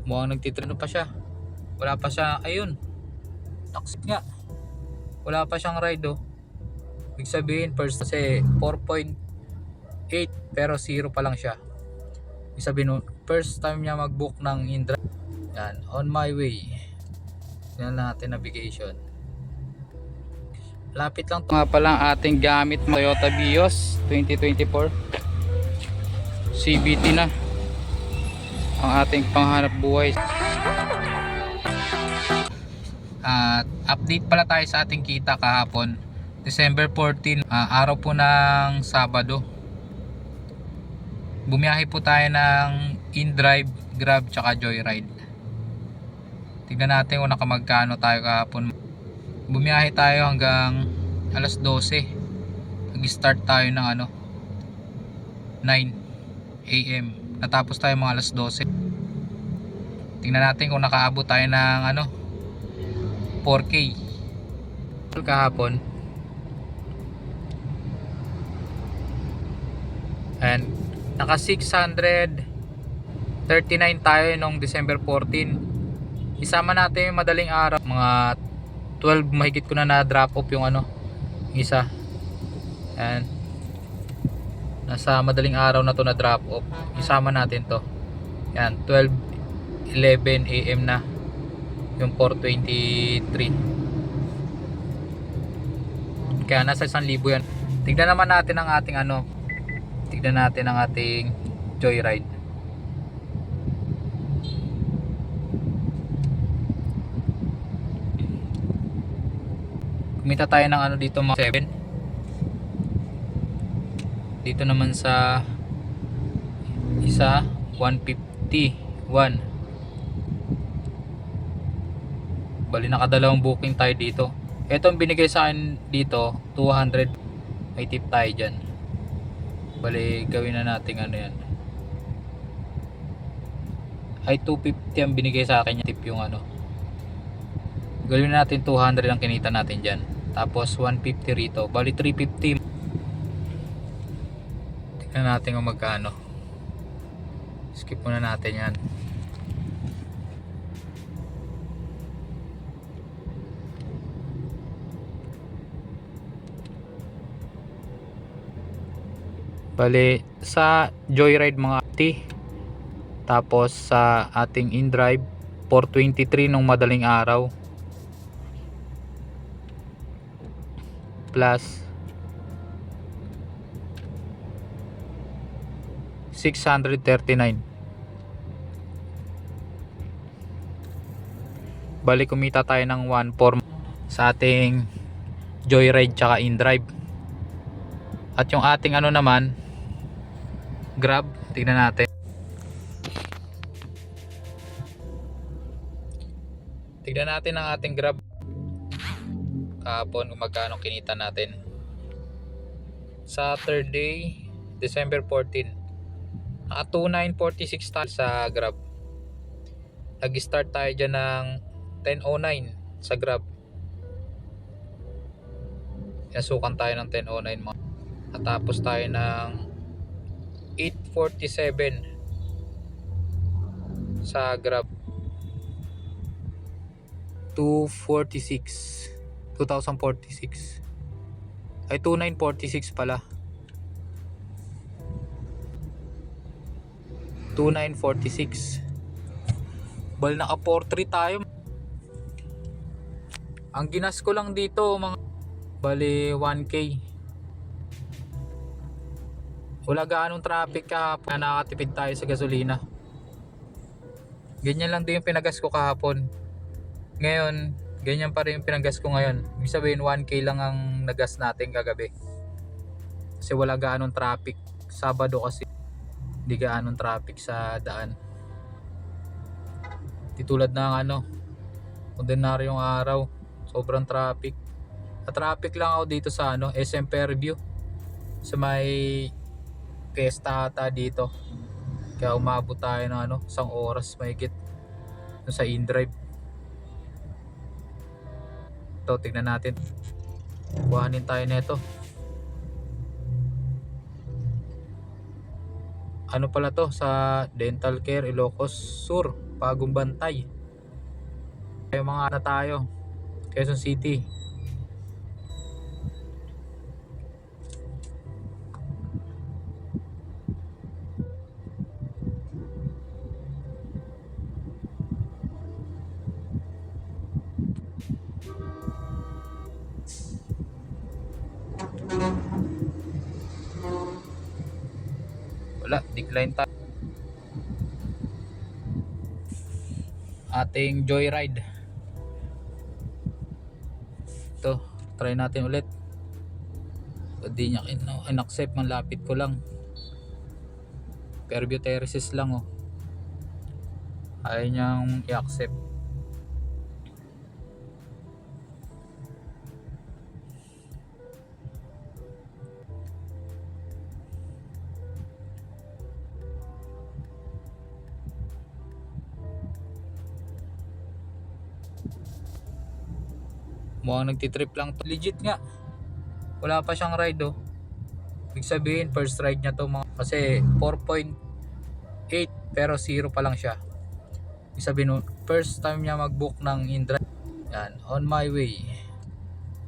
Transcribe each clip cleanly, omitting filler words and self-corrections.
Mukhang nagtitreno pa siya. Wala pa siya, ayun. Taksit nga. Wala pa siyang ride oh. Ibig sabihin first kasi 4.8 pero 0 pa lang siya. Ibig sabihin first time niya mag-book ng InDrive. Yan, on my way. Yan natin navigation. Lapit lang to. Nga pala ating gamit Toyota Vios 2024. CVT na ang ating panghanap buhay. At update pala tayo sa ating kita kahapon December 14, araw po ng Sabado. Bumiyahe po tayo ng InDrive, Grab tsaka Joyride. Tignan natin kung nakamagkano tayo kahapon. Bumiyahe tayo hanggang alas 12. Nag-start tayo ng 9 AM. Natapos tayo mga alas 12. Tingnan natin kung nakaabot tayo ng 4K kahapon. And naka 639 tayo nung December 14. Isama natin yung madaling araw, mga 12 mahigit ko na drop off yung isa. And nasa madaling araw na to na drop off. Isama natin to. Yan, 11 AM na yung 423. Kaya nasa 1,000 yan. Tignan naman natin ang ating tignan natin ang ating Joyride. Kumita tayo ng dito mga 7. Dito naman sa isa 151. Bali nakadalawang booking tayo dito. Ito ang binigay sa akin dito 200. May tip tayo dyan. Bali gawin na natin yan. Ay 250 ang binigay sa akin yung tip yung gawin natin 200 ang kinita natin dyan. Tapos 150 rito. Bali 350. Tignan natin kung magkano. Skip muna natin yan. Bali sa Joyride mga tapos sa ating InDrive 423 nung madaling araw plus 639. Bali kumita tayo ng 1.4 sa ating Joyride tsaka InDrive. At yung ating naman Grab, tignan natin. Tignan natin ang ating Grab kahapon kung magkano kinita natin. Sa third day, December 14, naka 2,946 tayo sa Grab. Nag-start tayo dyan ng 10:09 sa Grab. Nasukan tayo ng 10:09 mga. Natapos tayo ng 8:47 sa Grab. 2046 ay 2,946 pala. 2,946. Bal naka 4.3 tayo. Ang ginas ko lang dito mga bali 1K. Wala gaanong traffic kahapon. Nakakatipid tayo sa gasolina. Ganyan lang din yung pinagas ko kahapon. Ngayon, ganyan pa rin yung pinagas ko ngayon. Ibig sabihin 1K lang ang nagas natin kagabi. Kasi wala gaanong traffic. Sabado kasi hindi gaanong traffic sa daan. Titulad ng ordinaryong araw. Sobrang traffic. Na-traffic lang ako dito sa SM Fairview. Sa may Fiesta ata dito. Kaya umabot tayo ng 1 oras mahigit sa InDrive. Ito, tignan natin. Buhanin tayo nito. Ano pala to, sa Dental Care Ilocos Sur, Bagong Bantay. Yung mga na tayo, Quezon City. Wala, decline tayo. Ating joyride. Ito, try natin ulit. Hindi niya in-accept, manlapit ko lang. Fairview Terraces lang oh. Ayaw niyang i-accept. Mukhang nagtitrip lang to. Legit nga, wala pa siyang ride oh. Ibig sabihin first ride niya to mga, kasi 4.8 pero 0 pa lang siya. Ibig sabihin first time niya mag-book ng in-drive. Yan, on my way.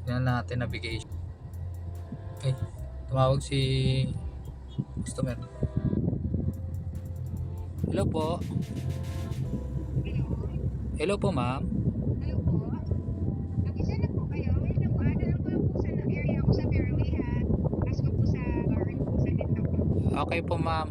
Yan natin navigation. Okay, tumawag si customer. Hello po. Hello po ma'am. Hello po. Mag-isa na po kayo. Wait lang po. Ano lang po yung sa area ko sa Fairway ha. Ask ko po sa guard po sa dito po. Okay po ma'am.